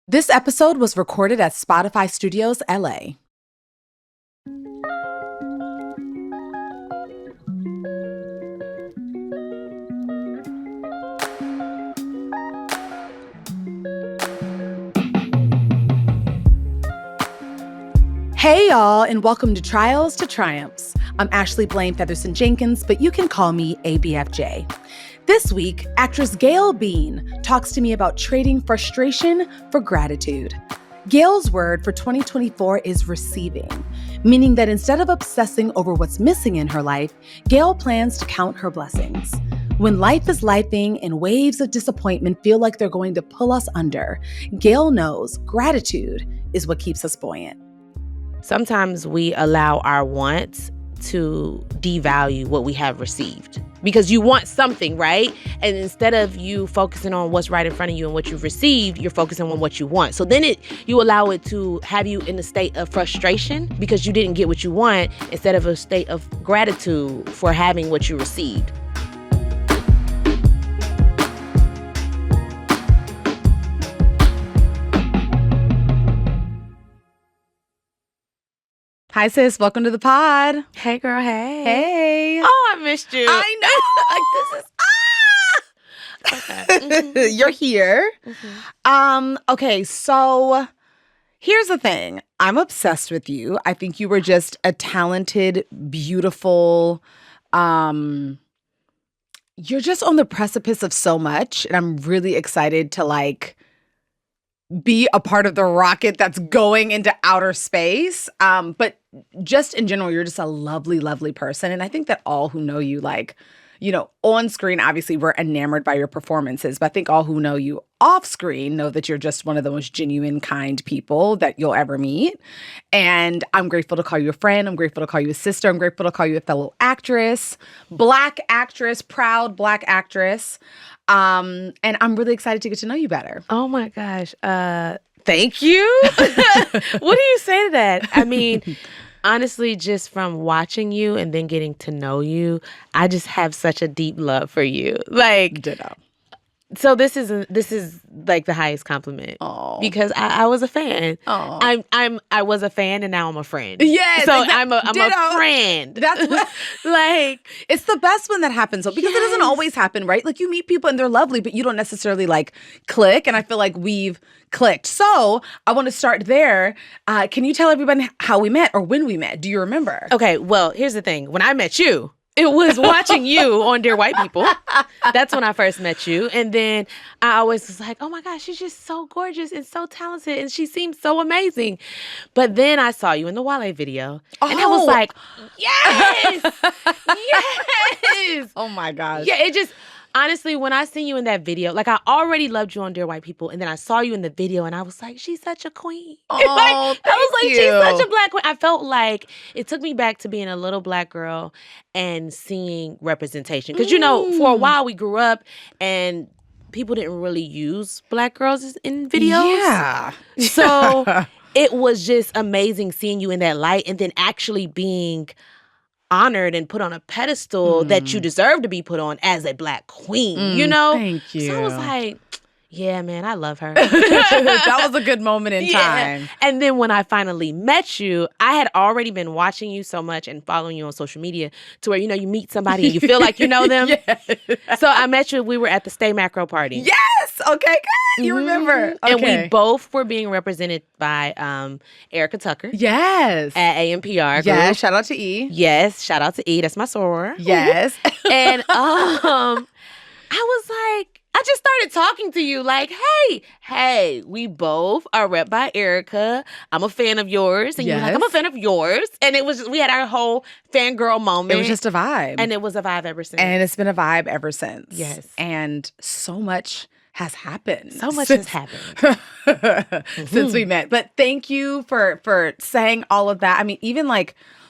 This episode was recorded at Spotify Studios, LA. Hey y'all, and welcome to Trials to Triumphs. I'm Ashley Blaine Featherston Jenkins, but you can call me ABFJ. This week, actress Gail Bean talks to me about trading frustration for gratitude. Gail's word for 2024 is receiving, meaning that instead of obsessing over what's missing in her life, Gail plans to count her blessings. When life is lifing and waves of disappointment feel like they're going to pull us under, Gail knows gratitude is what keeps us buoyant. Sometimes we allow our wants to devalue what we have received because you want something, right? And instead of you focusing on what's right in front of you and what you've received, you're focusing on what you want. So then you allow it to have you in a state of frustration because you didn't get what you want instead of a state of gratitude for having what you received. Hi, sis. Welcome to the pod. Hey, girl. Hey. Hey. Oh, I missed you. I know. Like, this is... Okay. You're here. Okay, so here's the thing. I'm obsessed with you. I think you were just a talented, beautiful, you're just on the precipice of so much. And I'm really excited to be a part of the rocket that's going into outer space. But just in general, you're just a lovely, lovely person. And I think that all who know you, on screen, obviously we're enamored by your performances, but I think all who know you off screen know that you're just one of the most genuine, kind people that you'll ever meet. And I'm grateful to call you a friend. I'm grateful to call you a sister. I'm grateful to call you a fellow actress, Black actress, proud Black actress. And I'm really excited to get to know you better. Oh my gosh. Thank you. What do you say to that? I mean, honestly, just from watching you and then getting to know you, I just have such a deep love for you. Ditto. So this is like the highest compliment. Oh, because I was a fan. Oh, I was a fan and now I'm a friend. Yes, so exactly. I'm a friend. That's what, it's the best when that happens though, because It doesn't always happen, right? Like you meet people and they're lovely, but you don't necessarily click. And I feel like we've clicked. So I want to start there. Can you tell everybody how we met or when we met? Do you remember? Okay. Well, here's the thing. When I met you, it was watching you on Dear White People. That's when I first met you. And then I always was like, oh my gosh, she's just so gorgeous and so talented. And she seems so amazing. But then I saw you in the Wale video. And I was like, yes! Yes! Oh my gosh. Yeah, it just... Honestly, when I seen you in that video, I already loved you on Dear White People, and then I saw you in the video, and I was like, she's such a queen. Oh, I was like, thank she's you. such a Black queen. I felt like it took me back to being a little Black girl and seeing representation. Because, for a while we grew up, and people didn't really use Black girls in videos. Yeah. So it was just amazing seeing you in that light, and then actually being honored and put on a pedestal that you deserve to be put on as a Black queen, Thank you. So I was like, yeah, man, I love her. That was a good moment in time. And then when I finally met you, I had already been watching you so much and following you on social media to where, you meet somebody and you feel like you know them. Yes. So I met you, we were at the Stay Macro party. Yes! Okay, good. You remember. Okay. And we both were being represented by Erica Tucker. Yes. At AMPR. Yes, shout out to E. Yes, shout out to E. That's my soror. Yes. And I was like, I just started talking to you like, hey, we both are rep by Erica. I'm a fan of yours. And you were like, I'm a fan of yours. And it was just, we had our whole fangirl moment. It was just a vibe. And it was a vibe ever since. And it's been a vibe ever since. Yes. And so much has happened. So much has happened. Since we met. But thank you for saying all of that. I mean, even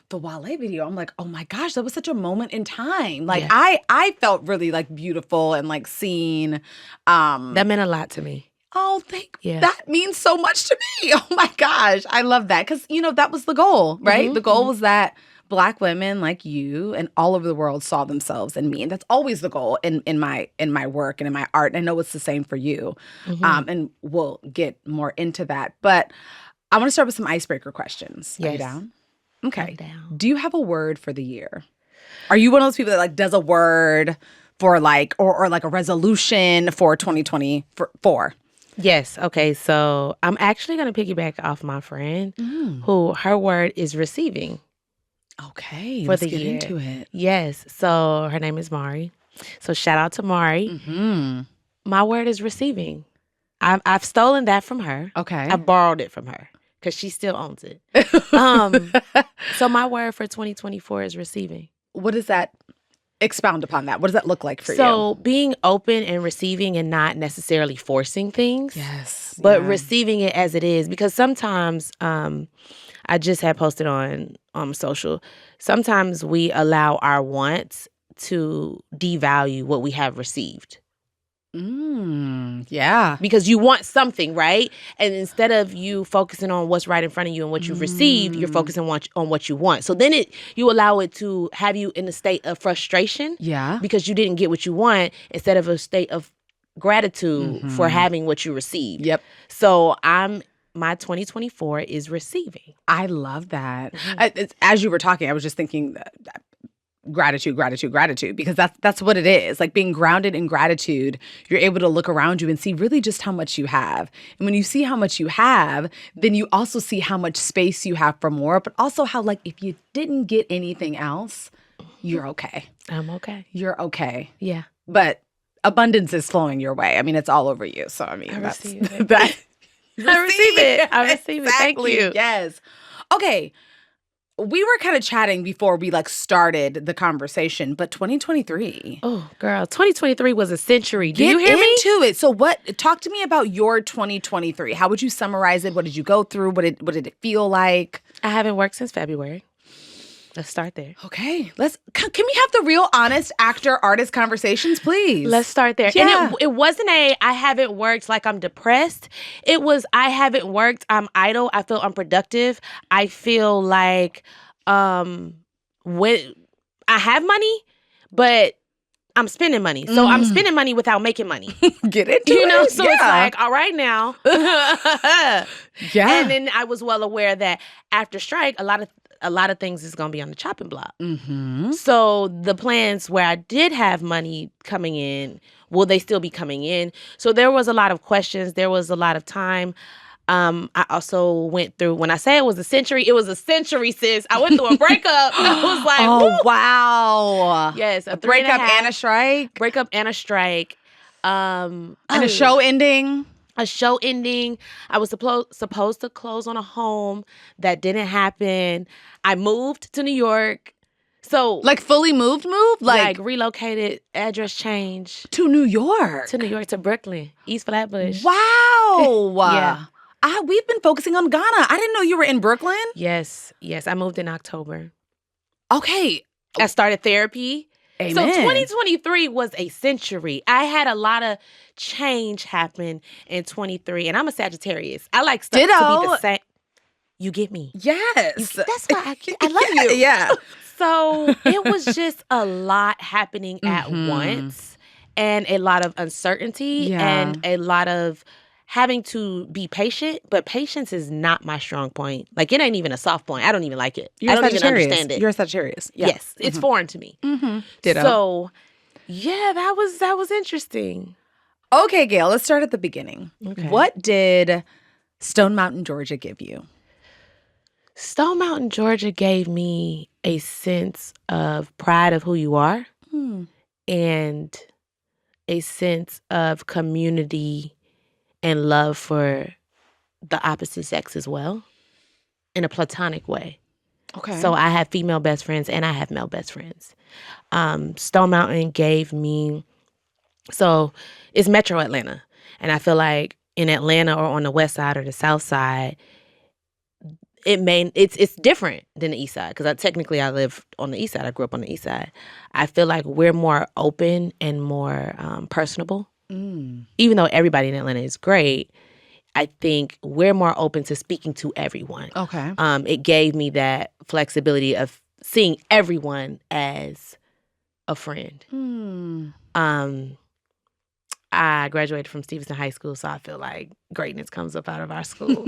the Wale video, I'm like, oh my gosh, that was such a moment in time. I felt really beautiful and seen. That meant a lot to me. Oh, Yeah. that means so much to me. Oh my gosh. I love that. Because, that was the goal, right? The goal was that Black women like you and all over the world saw themselves in me. And that's always the goal in my work and in my art. And I know it's the same for you. And we'll get more into that. But I want to start with some icebreaker questions. Are you Yes. down? Okay. I'm down. Do you have a word for the year? Are you one of those people that does a word for or like a resolution for 2024? Yes. Okay. So I'm actually going to piggyback off my friend who her word is receiving. Okay. For let's the get year. into it. Yes. So her name is Mari. So shout out to Mari. My word is receiving. I've stolen that from her. Okay. I borrowed it from her because she still owns it. So my word for 2024 is receiving. What does that expound upon that? What does that look like for you? So being open and receiving and not necessarily forcing things. Yes. But receiving it as it is. Because sometimes, I just had posted on social, sometimes we allow our wants to devalue what we have received. Yeah. Because you want something, right? And instead of you focusing on what's right in front of you and what you've received, you're focusing on what you want. So then you allow it to have you in a state of frustration. Yeah. Because you didn't get what you want instead of a state of gratitude for having what you received. Yep. So my 2024 is receiving. I love that. As you were talking, I was just thinking that gratitude, because that's what it is. Like being grounded in gratitude, you're able to look around you and see really just how much you have. And when you see how much you have, then you also see how much space you have for more, but also how if you didn't get anything else, you're okay. I'm okay. You're okay. Yeah. But abundance is flowing your way. I mean, it's all over you. So I mean, I receive it. that I receive it. I receive it. Thank Exactly. you. Yes. Okay. We were kind of chatting before we started the conversation, but 2023. Oh, girl, 2023 was a century. Do Get you hear me? into it. So talk to me about your 2023. How would you summarize it? What did you go through? What did it feel like? I haven't worked since February. Let's start there. Okay. Can we have the real honest actor-artist conversations, please? Let's start there. Yeah. And it wasn't I haven't worked like I'm depressed. It was I haven't worked, I'm idle, I feel unproductive. I feel like when I have money, but I'm spending money. So I'm spending money without making money. Get into it. So it's like, all right now. Yeah. And then I was well aware that after strike, a lot of things is going to be on the chopping block. So the plans where I did have money coming in, will they still be coming in? So there was a lot of questions. There was a lot of time. I also went through, when I say it was a century, sis. I went through a breakup. I was like, oh, woo! Wow. Yes, a Breakup and a strike. Breakup and a strike. And a show ending. A show ending. I was supposed to close on a home. That didn't happen. I moved to New York. So Fully moved? Like relocated, address change. To New York? To New York, to Brooklyn, East Flatbush. Wow. Yeah. We've been focusing on Ghana. I didn't know you were in Brooklyn. Yes. I moved in October. Okay. I started therapy. Amen. So 2023 was a century. I had a lot of change happen in 23, and I'm a Sagittarius. I like stuff to be the same. You get me? Yes. That's why I love you. Yeah. So it was just a lot happening at once, and a lot of uncertainty, and a lot of having to be patient, but patience is not my strong point. It ain't even a soft point. I don't even like it. I don't even understand it. You're a Sagittarius. Yeah. Yes, it's foreign to me. Ditto. So, yeah, that was interesting. Okay, Gail, let's start at the beginning. Okay. What did Stone Mountain, Georgia give you? Stone Mountain, Georgia gave me a sense of pride of who you are and a sense of community and love for the opposite sex as well in a platonic way. Okay. So I have female best friends and I have male best friends. Stone Mountain gave me, so it's Metro Atlanta. And I feel like in Atlanta or on the west side or the south side, it's different than the east side because technically I live on the east side. I grew up on the east side. I feel like we're more open and more personable. Even though everybody in Atlanta is great, I think we're more open to speaking to everyone. Okay. It gave me that flexibility of seeing everyone as a friend. I graduated from Stevenson High School, so I feel like greatness comes up out of our school.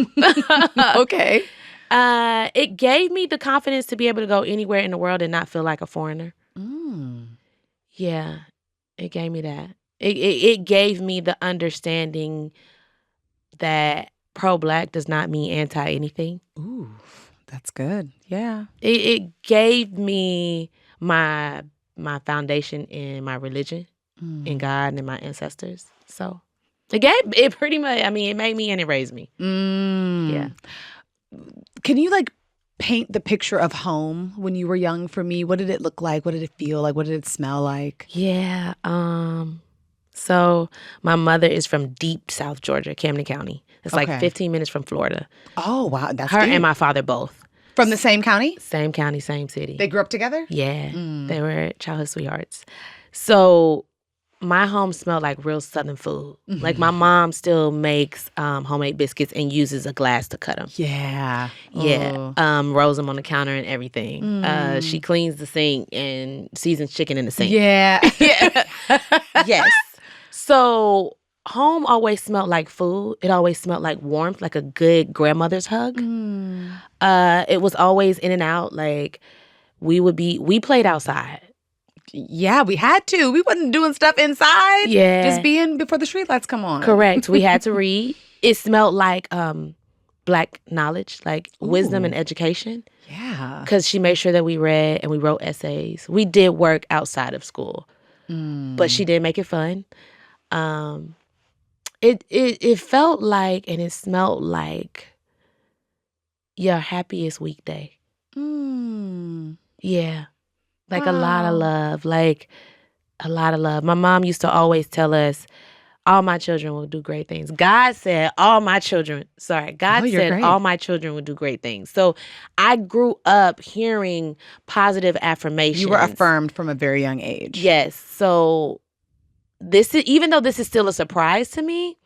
Okay. It gave me the confidence to be able to go anywhere in the world and not feel like a foreigner. Yeah, it gave me that. It gave me the understanding that pro-Black does not mean anti-anything. Ooh, that's good. Yeah. It gave me my foundation in my religion, in God and my ancestors. So it pretty much, I mean, it made me and it raised me. Yeah. Can you like paint the picture of home when you were young for me? What did it look like? What did it feel like? What did it smell like? Yeah. So my mother is from deep South Georgia, Camden County. It's like 15 minutes from Florida. Oh, wow. That's her deep. And my father both. From the same county? Same county, same city. They grew up together? Yeah. They were childhood sweethearts. So my home smelled like real Southern food. Like my mom still makes homemade biscuits and uses a glass to cut them. Yeah. Yeah. Rolls them on the counter and everything. She cleans the sink and seasons chicken in the sink. Yeah. Yes. So home always smelled like food. It always smelled like warmth, like a good grandmother's hug. It was always in and out. Like we played outside. Yeah, we had to. We wasn't doing stuff inside. Yeah. Just being before the streetlights come on. Correct. We had to read. It smelled like Black knowledge, like wisdom and education. Yeah. Because she made sure that we read and we wrote essays. We did work outside of school. But she did make it fun. It felt like and it smelled like your happiest weekday. Yeah. Like a lot of love. Like a lot of love. My mom used to always tell us, all my children will do great things. God said all my children will do great things. So I grew up hearing positive affirmations. You were affirmed from a very young age. Yes. So even though this is still a surprise to me,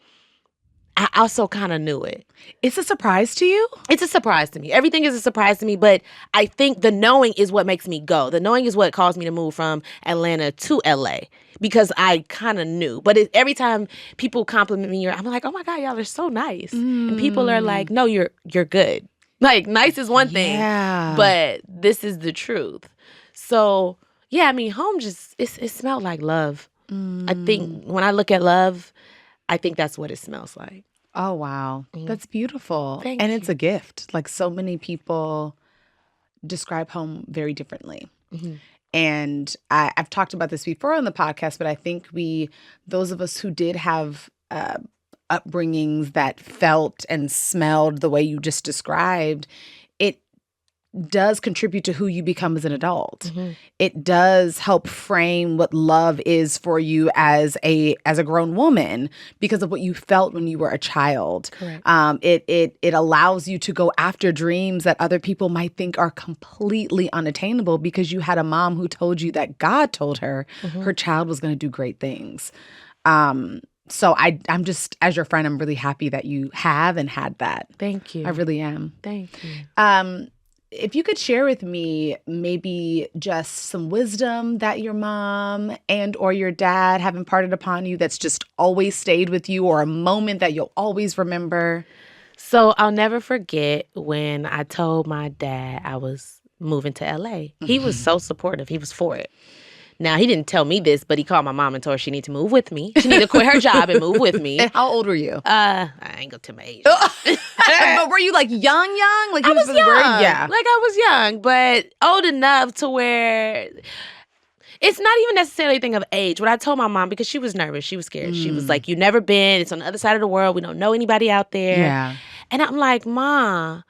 I also kind of knew it. It's a surprise to you? It's a surprise to me. Everything is a surprise to me, but I think the knowing is what makes me go. The knowing is what caused me to move from Atlanta to LA because I kind of knew. But every time people compliment me, I'm like, oh my God, y'all are so nice. And people are like, no, you're good. Like, nice is one thing, but this is the truth. So, yeah, I mean, home just, it smelled like love. I think when I look at love, I think that's what it smells like. Oh, wow. That's beautiful. Thank and you. It's a gift. Like so many people describe home very differently. And I've talked about this before on the podcast, but I think those of us who did have upbringings that felt and smelled the way you just described, it does contribute to who you become as an adult. It does help frame what love is for you as a grown woman because of what you felt when you were a child. Correct. It allows you to go after dreams that other people might think are completely unattainable because you had a mom who told you that God told her her child was going to do great things. So I'm just, as your friend, I'm really happy that you have and had that. Thank you. I really am. Thank you. If you could share with me maybe just some wisdom that your mom and or your dad have imparted upon you that's just always stayed with you, or a moment that you'll always remember. So I'll never forget when I told my dad I was moving to LA. He was so supportive. He was for it. Now, he didn't tell me this, but he called my mom and told her she needed to move with me. She needed to quit her job and move with me. And how old were you? I ain't gonna tell my age. But were you like young? Like I was really young. worried? Yeah. Like I was young, but old enough to where it's not even necessarily a thing of age. What I told my mom, because she was nervous, she was scared. She was like, "You've never been. It's on the other side of the world. We don't know anybody out there." Yeah. And I'm like, "Ma,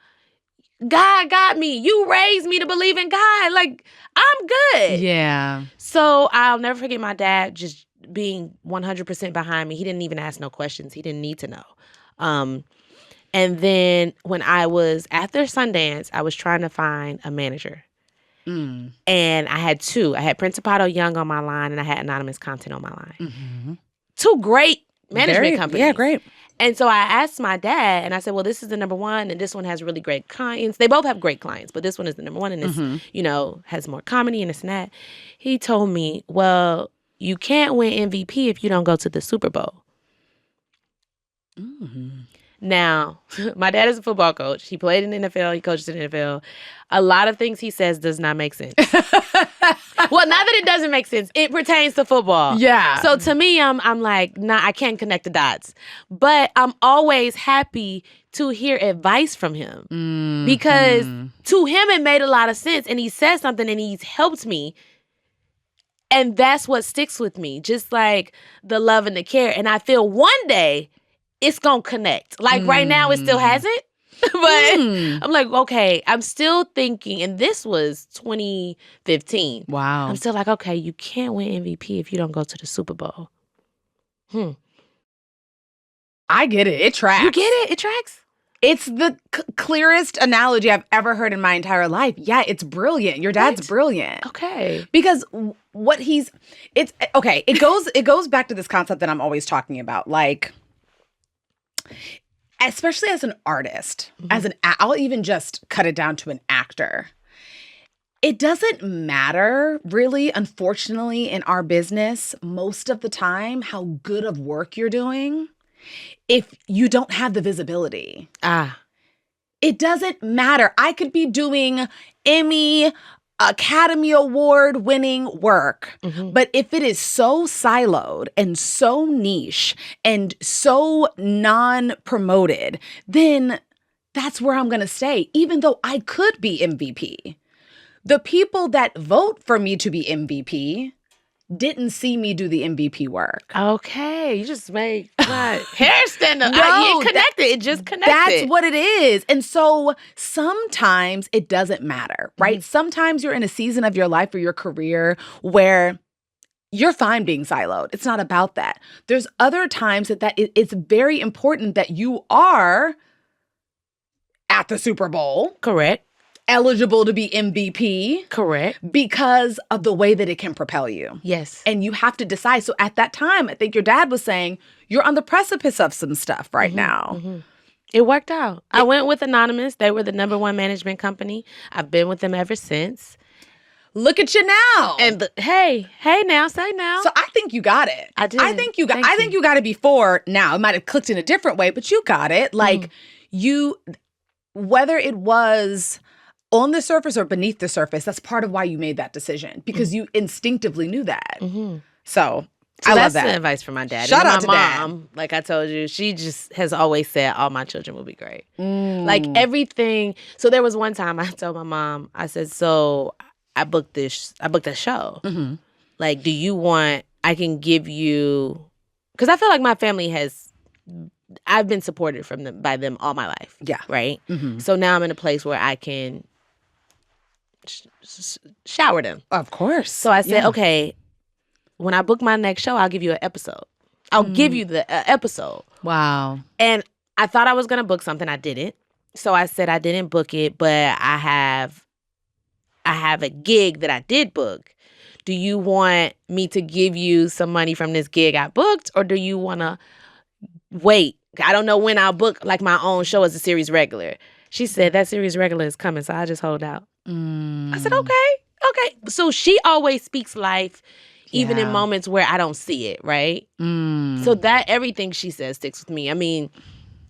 God got me. You raised me to believe in God. Like, I'm good." Yeah. So I'll never forget my dad just being 100% behind me. He didn't even ask no questions. He didn't need to know. And then when I was after Sundance, I was trying to find a manager. And I had two. I had Principato Young on my line and I had Anonymous Content on my line. two great management companies. Yeah, great. And so I asked my dad, and I said, well, this is the number one, and this one has really great clients. They both have great clients, but this one is the number one, and it's, has more comedy and this and that. He told me, well, you can't win MVP if you don't go to the Super Bowl. Now, my dad is a football coach. He played in the NFL. He coaches in the NFL. A lot of things he says does not make sense. Well, not that it doesn't make sense. It pertains to football. Yeah. So to me, I'm like, nah, I can't connect the dots. But I'm always happy to hear advice from him. Because to him, it made a lot of sense. And he said something and he's helped me. And that's what sticks with me. Just like the love and the care. And I feel one day it's going to connect. Like right now, it still hasn't. But I'm like, okay, I'm still thinking, and this was 2015. Wow. I'm still like, okay, you can't win MVP if you don't go to the Super Bowl. I get it. It tracks. You get it? It tracks? It's the clearest analogy I've ever heard in my entire life. Yeah, it's brilliant. Your dad's brilliant. Okay. Because it goes back to this concept that I'm always talking about. Like, especially as an artist, I'll even just cut it down to an actor. It doesn't matter, really, unfortunately, in our business, most of the time, how good of work you're doing if you don't have the visibility. It doesn't matter. I could be doing Emmy, Academy Award winning work. But if it is so siloed and so niche and so non-promoted, then that's where I'm going to stay, even though I could be MVP. The people that vote for me to be MVP didn't see me do the MVP work. Okay. You just made my hair stand up. No, it connected. It just connected. That's what it is. And so sometimes it doesn't matter, right? Sometimes you're in a season of your life or your career where you're fine being siloed. It's not about that. There's other times that it's very important that you are at the Super Bowl. Correct. Eligible to be MVP. Correct. Because of the way that it can propel you. Yes. And you have to decide. So at that time, I think your dad was saying, you're on the precipice of some stuff right now. It worked out. I went with Anonymous. They were the number one management company. I've been with them ever since. Look at you now. And hey now, say now. So I think you got it. I did. I think you got it before now. It might have clicked in a different way, but you got it. Like whether it was on the surface or beneath the surface, that's part of why you made that decision, because you instinctively knew that. So I love that. That's the advice from my dad. Shout and out to my mom, Dad. like I told you, she just has always said all my children will be great. Like everything. So there was one time I told my mom, I said, so I booked a show. Like, do you want, I can give you, because I feel like my family I've been supported by them all my life. Yeah. Right? So now I'm in a place where I can shower them. Of course. So I said, okay, when I book my next show, I'll give you an episode. I'll give you the episode. Wow. And I thought I was going to book something. I didn't. So I said I didn't book it, but I have a gig that I did book. Do you want me to give you some money from this gig I booked, or do you want to wait? I don't know when I'll book like my own show as a series regular. She said that series regular is coming, so I just hold out. I said, okay. So she always speaks life, even in moments where I don't see it, right? So that everything she says sticks with me. I mean,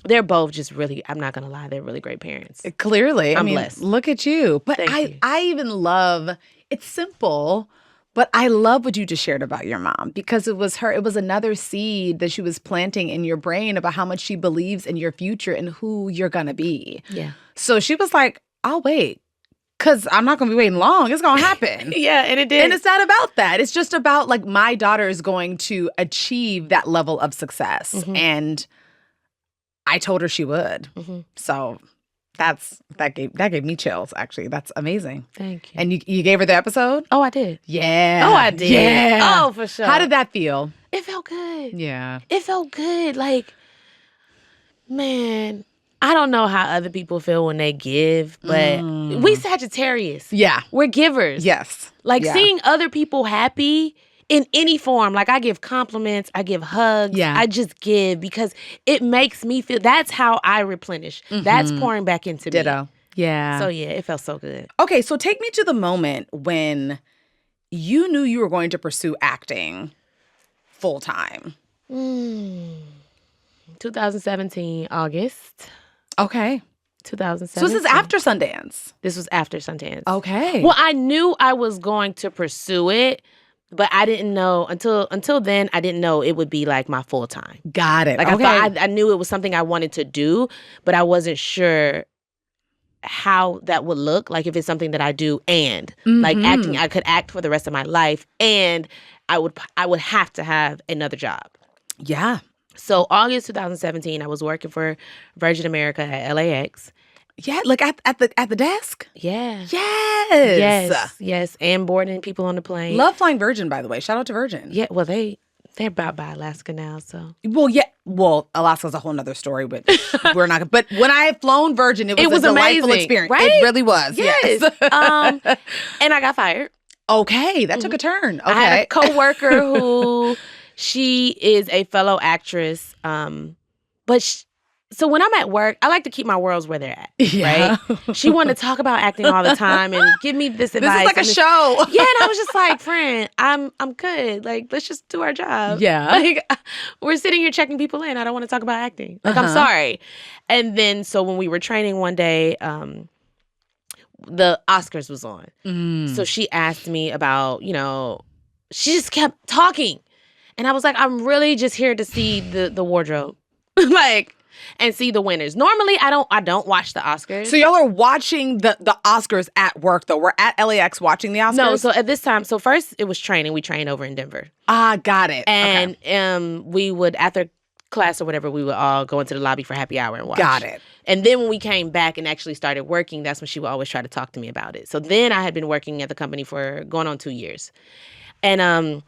they're both just really, I'm not going to lie, they're really great parents. Clearly. I'm I mean, blessed. Look at you. But Thank you. I even love, it's simple, but I love what you just shared about your mom, because it was another seed that she was planting in your brain about how much she believes in your future and who you're going to be. Yeah. So she was like, I'll wait, because I'm not going to be waiting long. It's going to happen. Yeah, and it did. And it's not about that. It's just about like my daughter is going to achieve that level of success. And I told her she would. So that gave me chills, actually. That's amazing. Thank you. And you gave her the episode? Oh, I did. Yeah. Oh, I did. Yeah. Oh, for sure. How did that feel? It felt good. Yeah. It felt good. Like, man, I don't know how other people feel when they give, but we Sagittarius. Yeah. We're givers. Yes. Like seeing other people happy in any form. Like, I give compliments, I give hugs. Yeah. I just give because it makes me feel, that's how I replenish. That's pouring back into me. Ditto. Yeah. So yeah, it felt so good. Okay, so take me to the moment when you knew you were going to pursue acting full time. 2017, August. Okay. 2017. So this is after Sundance. This was after Sundance. Okay. Well, I knew I was going to pursue it, but I didn't know until then. I didn't know it would be like my full time. Got it. Like, okay. I thought I knew it was something I wanted to do, but I wasn't sure how that would look. Like, if it's something that I do and like acting, I could act for the rest of my life, and I would have to have another job. Yeah. So August 2017, I was working for Virgin America at LAX. Yeah, like at the desk? Yeah. Yes. And boarding people on the plane. Love flying Virgin, by the way. Shout out to Virgin. Yeah, well, they're about by Alaska now, so. Well, yeah. Well, Alaska's a whole nother story, but we're not. But when I had flown Virgin, it was a delightful amazing, experience. right? It really was. Yes. And I got fired. Okay, that took a turn. Okay. I had a coworker who, she is a fellow actress, but so when I'm at work, I like to keep my worlds where they're at, Yeah. right? She wanted to talk about acting all the time and give me this advice. This is like a show. Yeah, and I was just like, friend, I'm good. Like, let's just do our job. Yeah. Like, we're sitting here checking people in. I don't want to talk about acting. Like, I'm sorry. And then, so when we were training one day, the Oscars was on. So she asked me about, she just kept talking. And I was like, I'm really just here to see the wardrobe. Like, and see the winners. Normally, I don't watch the Oscars. So y'all are watching the Oscars at work, though. We're at LAX watching the Oscars? No, so at this time, so first it was training. We trained over in Denver. Ah, got it. And we would, after class or whatever, we would all go into the lobby for happy hour and watch. Got it. And then when we came back and actually started working, that's when she would always try to talk to me about it. So then I had been working at the company for going on 2 years. And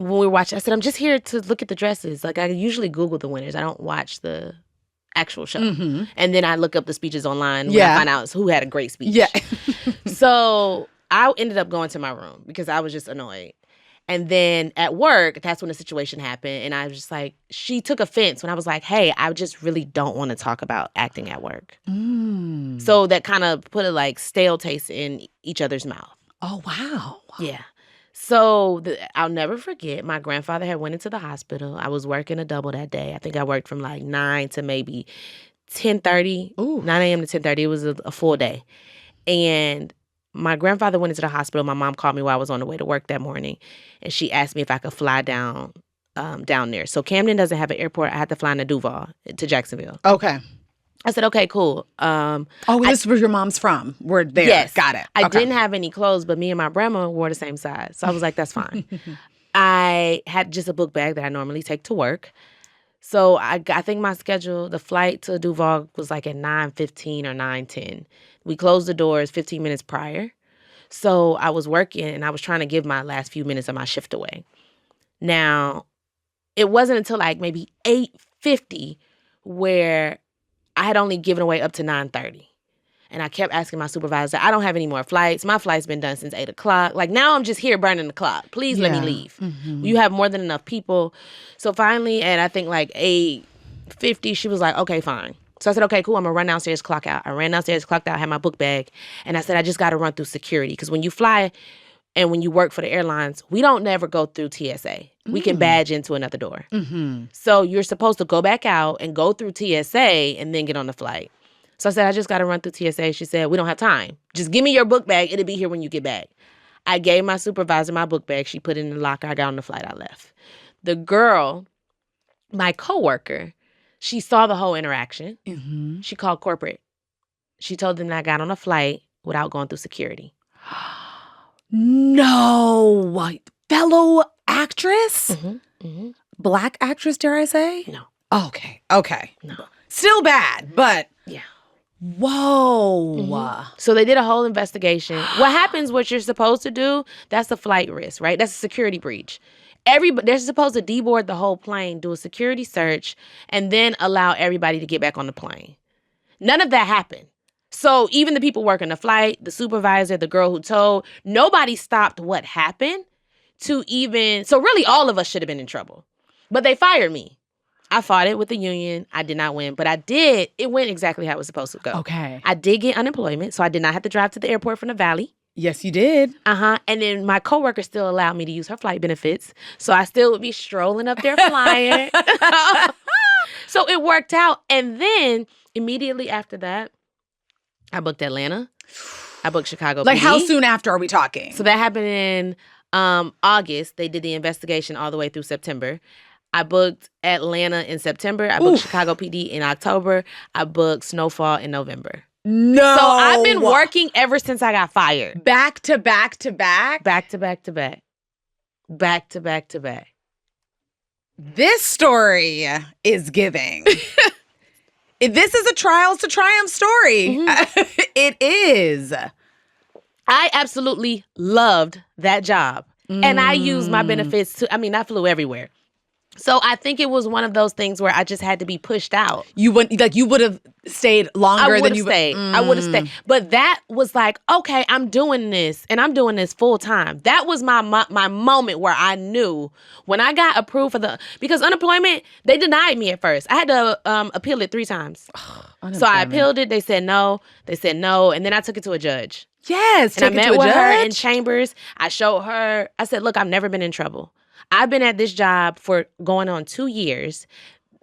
when we were watching, I said, I'm just here to look at the dresses. Like, I usually Google the winners. I don't watch the actual show. And then I look up the speeches online when I find out who had a great speech. Yeah. So I ended up going to my room because I was just annoyed. And then at work, that's when the situation happened. And I was just like, she took offense when I was like, hey, I just really don't want to talk about acting at work. So that kind of put a like stale taste in each other's mouth. Oh, wow. Yeah. So I'll never forget, my grandfather had went into the hospital. I was working a double that day. I think I worked from like 9 to maybe 10:30, 9 a.m. to 10:30. It was a full day. And my grandfather went into the hospital. My mom called me while I was on the way to work that morning. And she asked me if I could fly down there. So Camden doesn't have an airport. I had to fly into Duval to Jacksonville. Okay. I said, okay, cool. This is where your mom's from. We're there. Yes. Got it. I didn't have any clothes, but me and my grandma wore the same size. So I was like, that's fine. I had just a book bag that I normally take to work. So I think my schedule, the flight to Duval was like at 9:15 or 9:10. We closed the doors 15 minutes prior. So I was working and I was trying to give my last few minutes of my shift away. Now, it wasn't until like maybe 8:50 where I had only given away up to 9:30. And I kept asking my supervisor, I don't have any more flights. My flight's been done since 8 o'clock. Like, now I'm just here burning the clock. Please let me leave. You have more than enough people. So finally, at I think like 8:50, she was like, okay, fine. So I said, okay, cool. I'm going to run downstairs, clock out. I ran downstairs, clocked out, had my book bag. And I said, I just got to run through security. Because when you fly and when you work for the airlines, we don't never go through TSA. We can badge into another door. So you're supposed to go back out and go through TSA and then get on the flight. So I said, I just got to run through TSA. She said, we don't have time. Just give me your book bag. It'll be here when you get back. I gave my supervisor my book bag. She put it in the locker. I got on the flight. I left. The girl, my coworker, she saw the whole interaction. She called corporate. She told them that I got on a flight without going through security. No. Fellow actress? Black actress, dare I say? No. Okay. Okay. No. Still bad, but... Yeah. Whoa. So they did a whole investigation. What happens, what you're supposed to do, that's a flight risk, right? That's a security breach. They're supposed to deboard the whole plane, do a security search, and then allow everybody to get back on the plane. None of that happened. So even the people working the flight, the supervisor, the girl who told, nobody stopped what happened. to even, so really all of us should have been in trouble. But they fired me. I fought it with the union. I did not win, but it went exactly how it was supposed to go. Okay. I did get unemployment, so I did not have to drive to the airport from the Valley. Yes, you did. And then my coworker still allowed me to use her flight benefits. So I still would be strolling up there flying. So it worked out. And then immediately after that, I booked Atlanta. I booked Chicago Like PD. how soon after are we talking? So that happened in August. They did the investigation all the way through September. I booked Atlanta in September. I booked Chicago PD in October. I booked Snowfall in November. No. So I've been working ever since I got fired. Back to back to back? Back to back to back. Back to back to back. This story is giving. This is a trials to triumph story. Mm-hmm. It is. I absolutely loved that job. And I used my benefits I flew everywhere. So I think it was one of those things where I just had to be pushed out. You would have stayed longer than you stayed. I would have stayed. But that was like, okay, I'm doing this and I'm doing this full time. That was my moment where I knew when I got approved because unemployment, they denied me at first. I had to appeal it 3 times. So I appealed it. They said no. They said no. And then I took it to a judge. Yes. And I met with her in chambers. I showed her. I said, look, I've never been in trouble. I've been at this job for going on 2 years,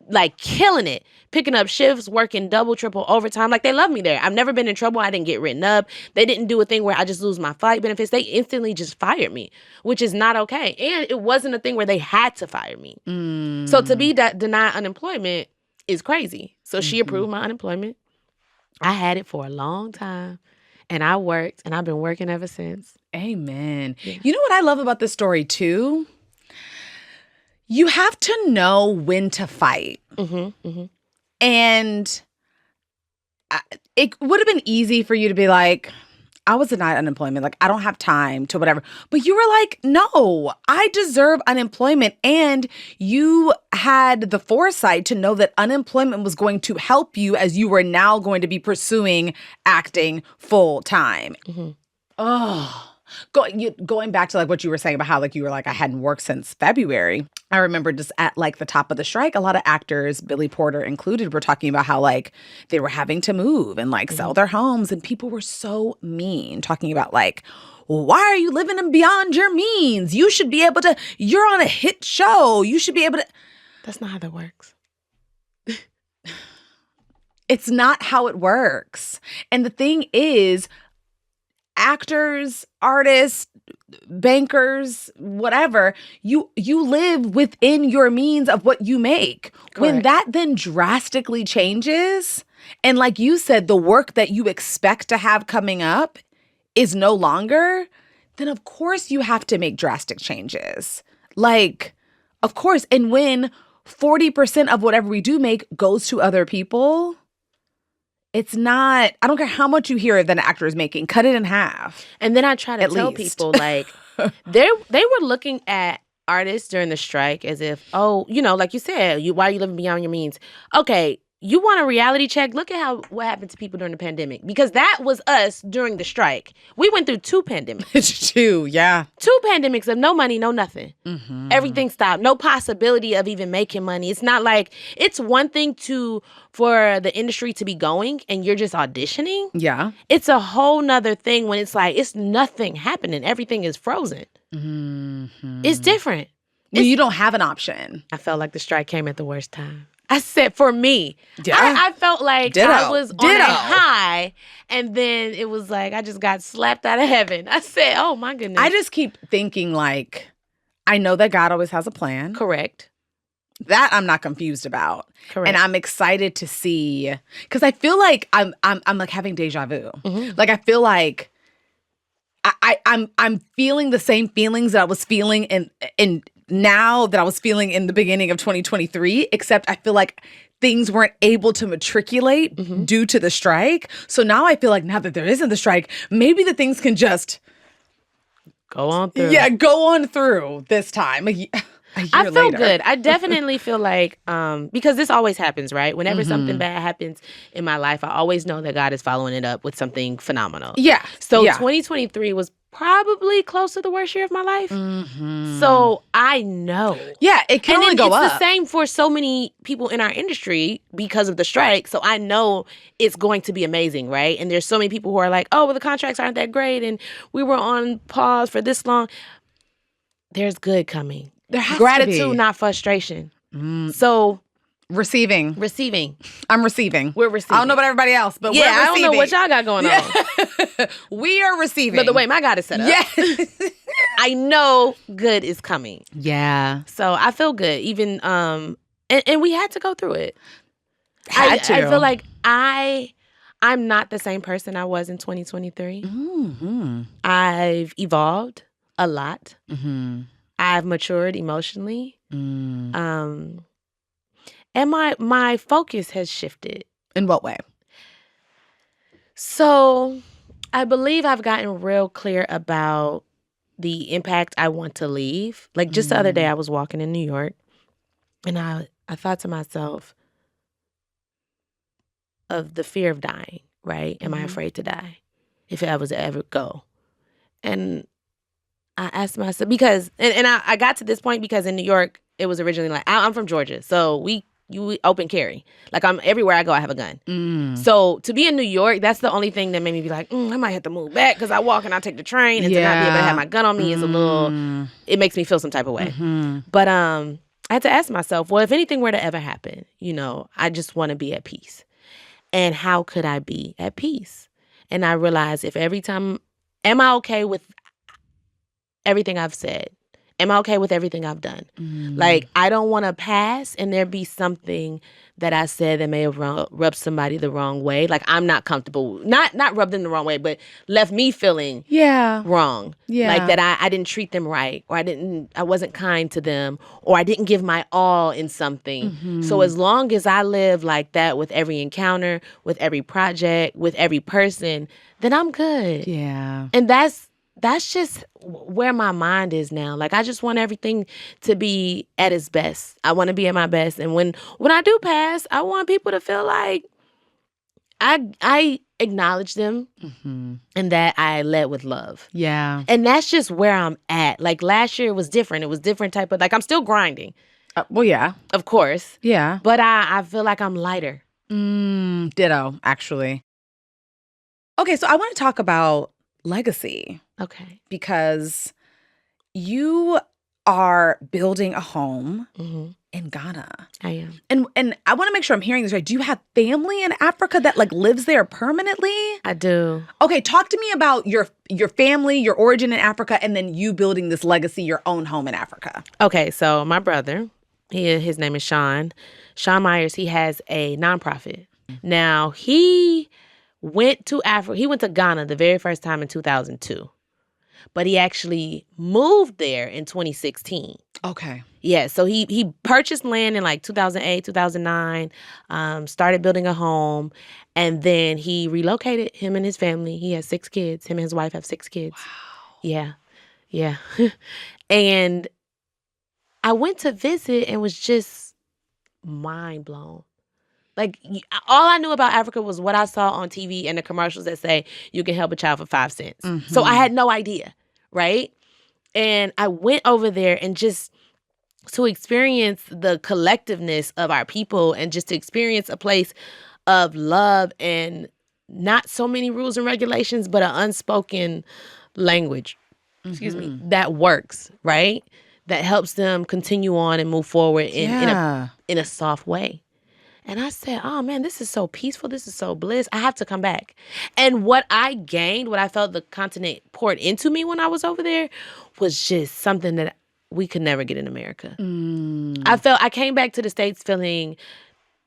like killing it, picking up shifts, working double, triple overtime. Like they love me there. I've never been in trouble. I didn't get written up. They didn't do a thing where I just lose my flight benefits. They instantly just fired me, which is not okay. And it wasn't a thing where they had to fire me. So to be denied unemployment is crazy. So she approved my unemployment. I had it for a long time. And I worked, and I've been working ever since. Amen. Yeah. You know what I love about this story too? You have to know when to fight. And it would have been easy for you to be like, I was denied unemployment. Like, I don't have time to whatever. But you were like, no, I deserve unemployment. And you had the foresight to know that unemployment was going to help you as you were now going to be pursuing acting full time. Oh. Going back to like what you were saying about how like you were like, I hadn't worked since February. I remember just at like the top of the strike, a lot of actors, Billy Porter included, were talking about how like they were having to move and like sell their homes. And people were so mean, talking about like, why are you living beyond your means? You should be able to, you're on a hit show. You should be able to. That's not how that works. It's not how it works. And the thing is, actors, artists, bankers, whatever, you live within your means of what you make. Correct. When that then drastically changes, and like you said, the work that you expect to have coming up is no longer, then of course you have to make drastic changes. Like, of course. And when 40% of whatever we do make goes to other people, it's not, I don't care how much you hear that an actor is making, cut it in half. And then I try to tell people, like, they were looking at artists during the strike as if, oh, you know, like you said, why are you living beyond your means? Okay, you want a reality check? Look at what happened to people during the pandemic. Because that was us during the strike. We went through 2 pandemics. 2, yeah. 2 pandemics of no money, no nothing. Everything stopped. No possibility of even making money. It's not like, it's one thing for the industry to be going and you're just auditioning. Yeah. It's a whole nother thing when it's like, it's nothing happening. Everything is frozen. It's different. You don't have an option. I felt like the strike came at the worst time. I said, for me, yeah. I felt like I was on a high, and then it was like I just got slapped out of heaven. I said, oh, my goodness. I just keep thinking, like, I know that God always has a plan. Correct. That I'm not confused about. Correct. And I'm excited to see, because I feel like I'm like having deja vu. Like, I feel like I'm feeling the same feelings that I was feeling in now that I was feeling in the beginning of 2023, except I feel like things weren't able to matriculate due to the strike. So now I feel like now that there isn't the strike, maybe the things can just go on through. Yeah, go on through this time. I feel good. I definitely feel like, because this always happens, right? Whenever something bad happens in my life, I always know that God is following it up with something phenomenal. Yeah. So 2023 was probably close to the worst year of my life. Mm-hmm. So I know. Yeah, it can only go it's up. the same for so many people in our industry because of the strike. So I know it's going to be amazing, right? And there's so many people who are like, oh, well, the contracts aren't that great and we were on pause for this long. There's good coming. There has Gratitude, to be. not frustration. So Receiving. I'm receiving. We're receiving. I don't know about everybody else, but we're I receiving. don't know what y'all got going on. We are receiving. But the way my God is set up, I know good is coming. Yeah. So I feel good. Even and we had to go through it. I feel like I'm not the same person I was in 2023. Mm-hmm. I've evolved a lot. Mm-hmm. I've matured emotionally. Mm. And my focus has shifted. In what way? So I believe I've gotten real clear about the impact I want to leave. Like just the other day, I was walking in New York and I thought to myself of the fear of dying, right? Am I afraid to die if I was to ever go? And I asked myself, because, and I got to this point because in New York, it was originally like, I'm from Georgia, so we open carry. Like I'm everywhere I go, I have a gun. So to be in New York, that's the only thing that made me be like, I might have to move back because I walk and I take the train, and to not be able to have my gun on me is a little. It makes me feel some type of way. But I had to ask myself, well, if anything were to ever happen, I just want to be at peace, and how could I be at peace? And I realized if every time, am I okay with everything I've said? Am I okay with everything I've done? Like, I don't want to pass and there be something that I said that may have rubbed somebody the wrong way. Like, I'm not comfortable. Not rubbed them the wrong way, but left me feeling wrong. Yeah. Like that I didn't treat them right, or I wasn't kind to them, or I didn't give my all in something. So as long as I live like that with every encounter, with every project, with every person, then I'm good. Yeah. And that's just where my mind is now. Like, I just want everything to be at its best. I want to be at my best. And when I do pass, I want people to feel like I acknowledge them and that I led with love. Yeah. And that's just where I'm at. Like, last year was different. It was different type of, like, I'm still grinding. Well, yeah. Of course. Yeah. But I feel like I'm lighter. Ditto, actually. Okay, so I want to talk about legacy. Okay. Because you are building a home in Ghana. I am. And I want to make sure I'm hearing this right. Do you have family in Africa that like lives there permanently? I do. Okay, talk to me about your family, your origin in Africa, and then you building this legacy, your own home in Africa. Okay, so my brother, his name is Sean Myers. He has a nonprofit. Now, he went to Africa. He went to Ghana the very first time in 2002. But he actually moved there in 2016. Okay. Yeah, so he purchased land in like 2008, 2009, started building a home, and then he relocated, him and his family. He has 6 kids. Him and his wife have 6 kids. Wow. Yeah. And I went to visit and was just mind blown. Like, all I knew about Africa was what I saw on TV and the commercials that say you can help a child for 5 cents. So I had no idea, right? And I went over there and just to experience the collectiveness of our people and just to experience a place of love and not so many rules and regulations, but an unspoken language, that works, right? That helps them continue on and move forward in a soft way. And I said, oh, man, this is so peaceful. This is so bliss. I have to come back. And what I gained, what I felt the continent poured into me when I was over there was just something that we could never get in America. I came back to the States feeling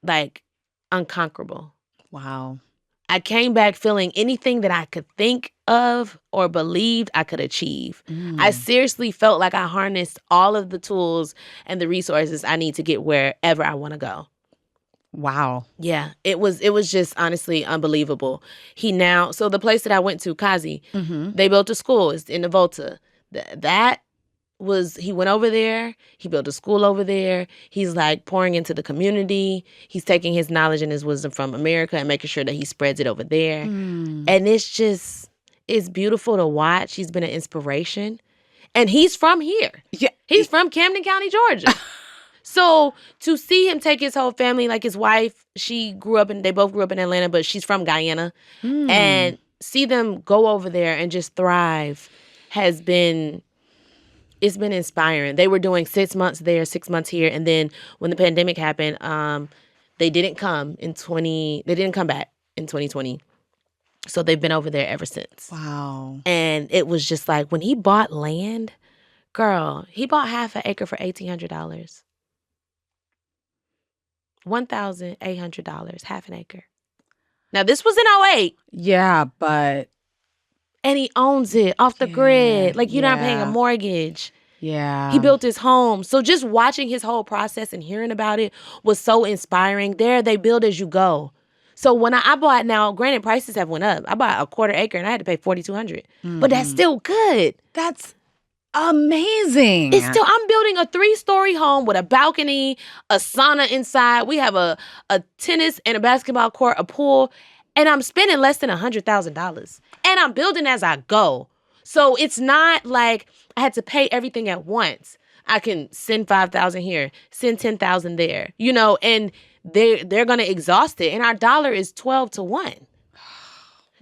like unconquerable. Wow. I came back feeling anything that I could think of or believed I could achieve. I seriously felt like I harnessed all of the tools and the resources I need to get wherever I want to go. Wow. Yeah, it was just honestly unbelievable. So the place that I went to, Kazi, they built a school. It's in the Volta. He went over there. He built a school over there. He's like pouring into the community. He's taking his knowledge and his wisdom from America and making sure that he spreads it over there. And it's is beautiful to watch. He's been an inspiration. And he's from here. Yeah. He's from Camden County, Georgia. So to see him take his whole family, like his wife, they both grew up in Atlanta, but she's from Guyana. And see them go over there and just thrive it's been inspiring. They were doing 6 months there, 6 months here. And then when the pandemic happened, they didn't come back in 2020. So they've been over there ever since. Wow. And it was just like, when he bought land, girl, he bought half an acre for $1,800. $1,800, half an acre. Now, this was in '08. Yeah, but... And he owns it off the grid. Like, you're not paying a mortgage. Yeah. He built his home. So just watching his whole process and hearing about it was so inspiring. There, they build as you go. So when I bought, now, granted, prices have went up. I bought a quarter acre and I had to pay $4,200. But that's still good. That's amazing. I'm building a 3-story home with a balcony, a sauna inside. We have a tennis and a basketball court, a pool, and I'm spending less than $100,000. And I'm building as I go. So it's not like I had to pay everything at once. I can send $5,000 here, send $10,000 there, and they're going to exhaust it. And our dollar is 12 to 1. Wow.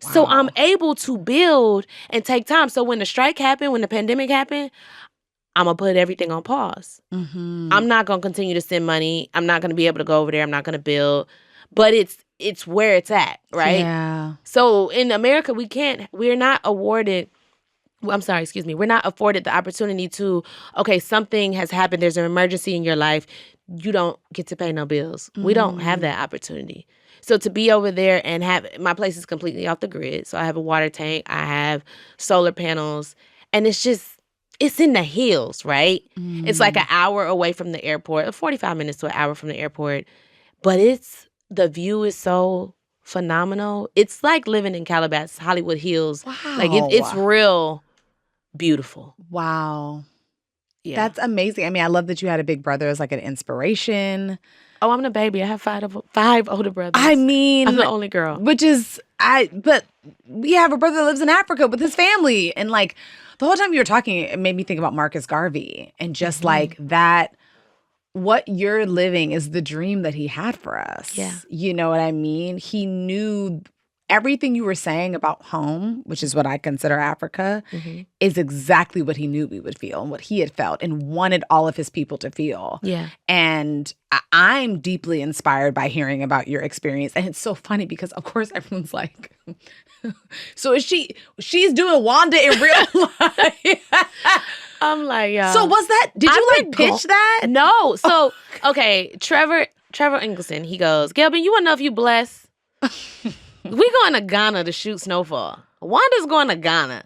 So I'm able to build and take time. So when the strike happened, when the pandemic happened, I'm going to put everything on pause. Mm-hmm. I'm not going to continue to send money. I'm not going to be able to go over there. I'm not going to build. But it's where it's at, right? Yeah. So in America, we're not afforded the opportunity to, okay, something has happened. There's an emergency in your life. You don't get to pay no bills. We don't have that opportunity. So to be over there and my place is completely off the grid. So I have a water tank. I have solar panels. And it's in the hills, right? It's like an hour away from the airport, 45 minutes to an hour from the airport. But the view is so phenomenal. It's like living in Calabasas, Hollywood Hills. Wow. Like it's real beautiful. Wow. Yeah. That's amazing. I mean, I love that you had a big brother as like an inspiration. Oh, I'm the baby. I have five older brothers. I mean, I'm the only girl. But we have a brother that lives in Africa with his family. And like the whole time you were talking, it made me think about Marcus Garvey and just like that. What you're living is the dream that he had for us. Yeah. You know what I mean? He knew everything you were saying about home, which is what I consider Africa, is exactly what he knew we would feel and what he had felt and wanted all of his people to feel. Yeah. And I'm deeply inspired by hearing about your experience. And it's so funny because, of course, everyone's like, so she's doing Wanda in real life. I'm like, yeah. So did you pitch that? No. So, okay, Trevor Ingleson, he goes, Gelbin, you want to know if you blessed? We going to Ghana to shoot Snowfall. Wanda's going to Ghana.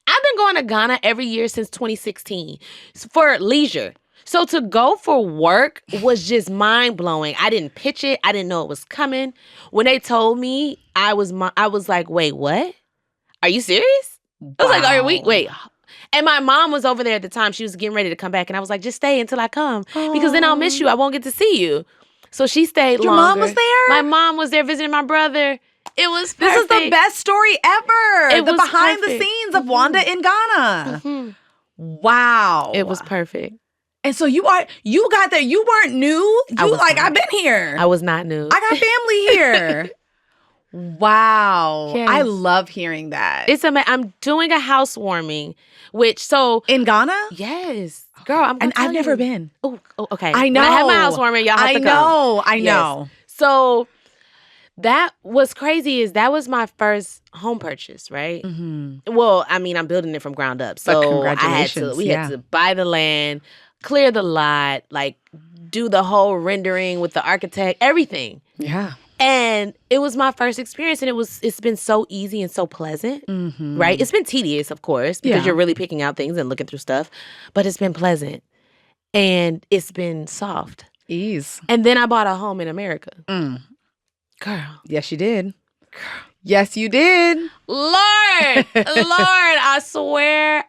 I've been going to Ghana every year since 2016 for leisure. So to go for work was just mind-blowing. I didn't pitch it. I didn't know it was coming. When they told me, I was like, wait, what? Are you serious? I was like, wait. And my mom was over there at the time. She was getting ready to come back. And I was like, just stay until I come. Because then I'll miss you. I won't get to see you. So she stayed longer. Your mom was there? My mom was there visiting my brother. It was perfect. This is the best story ever. The behind perfect. the scenes of Wanda in Ghana. Wow. It was perfect. And so you got there. You weren't new. I've been here. I was not new. I got family here. Wow. Yes. I love hearing that. I'm doing a housewarming, in Ghana? Yes. Girl, I've never been. Oh, okay. I know. When I have my housewarming, y'all have to come. I know. Yes. So that was crazy. That was my first home purchase, right? Mm-hmm. Well, I mean, I'm building it from ground up. So congratulations. We had to buy the land, clear the lot, like do the whole rendering with the architect, everything. Yeah. And it was my first experience, and it's been so easy and so pleasant, right? It's been tedious, of course, because you're really picking out things and looking through stuff, but it's been pleasant, and it's been soft. Ease. And then I bought a home in America. Girl. Yes, you did. Girl. Yes, you did. Lord, I swear,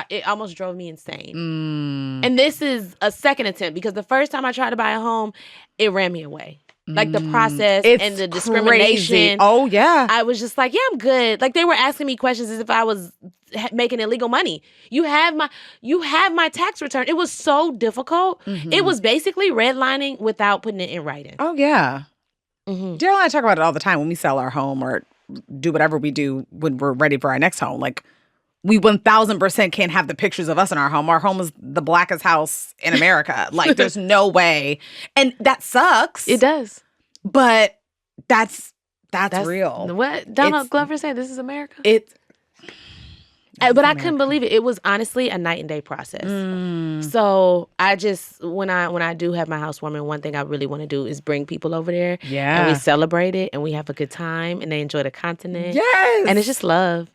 it almost drove me insane. And this is a second attempt, because the first time I tried to buy a home, it ran me away. Like the process It's and the discrimination. crazy. Oh, yeah. I was just like, yeah, I'm good. Like they were asking me questions as if I was making illegal money. You have my tax return. It was so difficult. It was basically redlining without putting it in writing. Oh, yeah. Mm-hmm. Daryl and I talk about it all the time when we sell our home or do whatever we do when we're ready for our next home. Like, we 1000% can't have the pictures of us in our home. Our home is the blackest house in America. Like, there's no way. And that sucks. It does. But that's real. What Donald Glover said, this is America? But I couldn't believe it. It was honestly a night and day process. So I just, when I do have my housewarming, one thing I really want to do is bring people over there. Yeah. And we celebrate it and we have a good time and they enjoy the continent. Yes. And it's just love.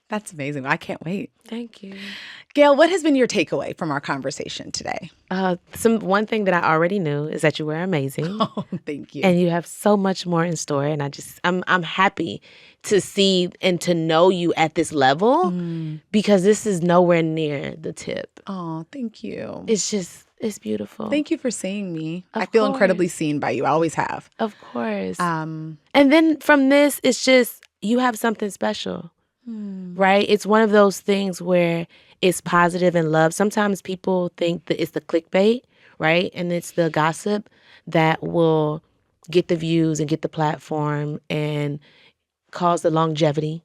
That's amazing. I can't wait. Thank you. Gail, what has been your takeaway from our conversation today? One thing that I already knew is that you were amazing. Oh, thank you. And you have so much more in store. And I'm happy to see and to know you at this level because this is nowhere near the tip. Oh, thank you. It's beautiful. Thank you for seeing me. Of I feel course. incredibly seen by you. I always have. Of course. Um, And then from this, it's just, you have something special, right? It's one of those things where it's positive and love. Sometimes people think that it's the clickbait, right? And it's the gossip that will get the views and get the platform and cause the longevity.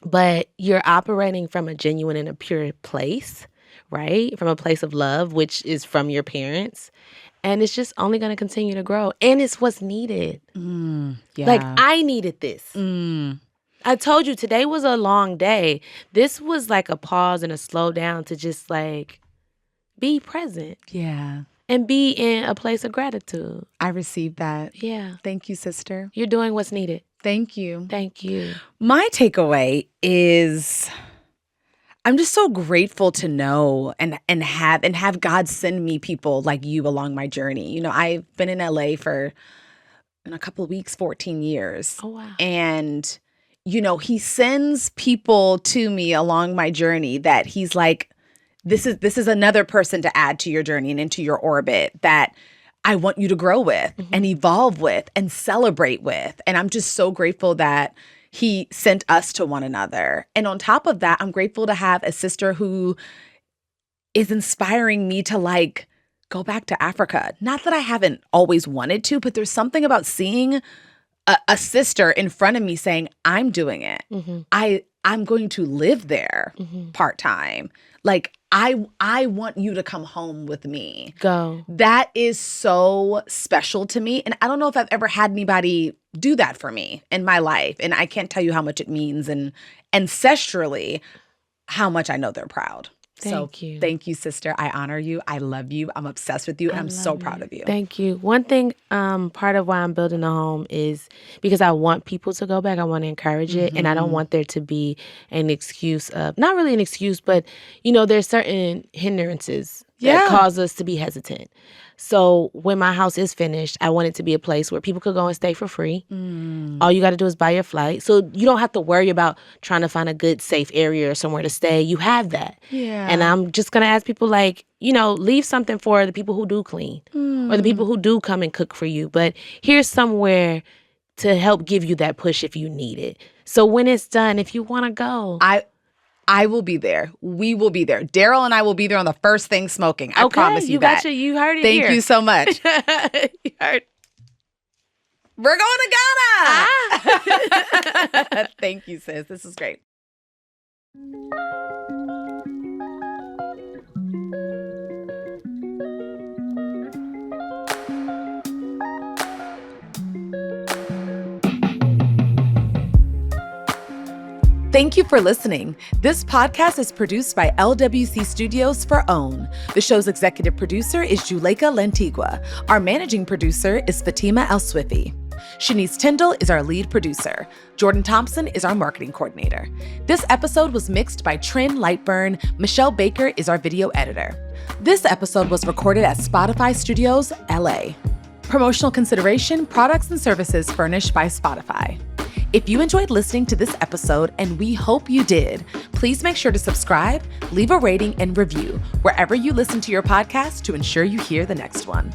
But you're operating from a genuine and a pure place, right? From a place of love, which is from your parents. And it's just only going to continue to grow. And it's what's needed. yeah. Like, I needed this. I told you, today was a long day. This was like a pause and a slow down to just like be present Yeah. and be in a place of gratitude. I received that. Yeah. Thank you, sister. You're doing what's needed. Thank you. Thank you. My takeaway is I'm just so grateful to know and have God send me people like you along my journey. You know, I've been in LA for in a couple of weeks, 14 years. Oh, wow. And you know, he sends people to me along my journey that he's like, this is another person to add to your journey and into your orbit that I want you to grow with and evolve with and celebrate with. And I'm just so grateful that he sent us to one another. And on top of that, I'm grateful to have a sister who is inspiring me to like go back to Africa. Not that I haven't always wanted to, but there's something about seeing a sister in front of me saying, I'm doing it. I'm going to live there part-time. Like, I want you to come home with me. Go. That is so special to me. And I don't know if I've ever had anybody do that for me in my life. And I can't tell you how much it means. And ancestrally, how much I know they're proud. Thank you. Thank you, sister. I honor you. I love you. I'm obsessed with you. And I'm so proud of you. Thank you. One thing, part of why I'm building a home is because I want people to go back. I want to encourage it. And I don't want there to be an excuse of, not really an excuse, but, you know, there's certain hindrances that cause us to be hesitant. So when my house is finished, I want it to be a place where people could go and stay for free. All you got to do is buy your flight. So you don't have to worry about trying to find a good, safe area or somewhere to stay. You have that. Yeah. And I'm just going to ask people like, you know, leave something for the people who do clean or the people who do come and cook for you. But here's somewhere to help give you that push if you need it. So when it's done, if you want to go. I will be there. We will be there. Daryl and I will be there on the first thing smoking. I promise you that. You heard it Thank here. you so much. You heard. We're going to Ghana. Thank you, sis. This is great. Thank you for listening. This podcast is produced by LWC Studios for OWN. The show's executive producer is Juleka Lantigua. Our managing producer is Fatima El-Swifi. Shanice Tyndall is our lead producer. Jordan Thompson is our marketing coordinator. This episode was mixed by Trin Lightburn. Michelle Baker is our video editor. This episode was recorded at Spotify Studios, LA. Promotional consideration, products and services furnished by Spotify. If you enjoyed listening to this episode, and we hope you did, please make sure to subscribe, leave a rating, and review wherever you listen to your podcast to ensure you hear the next one.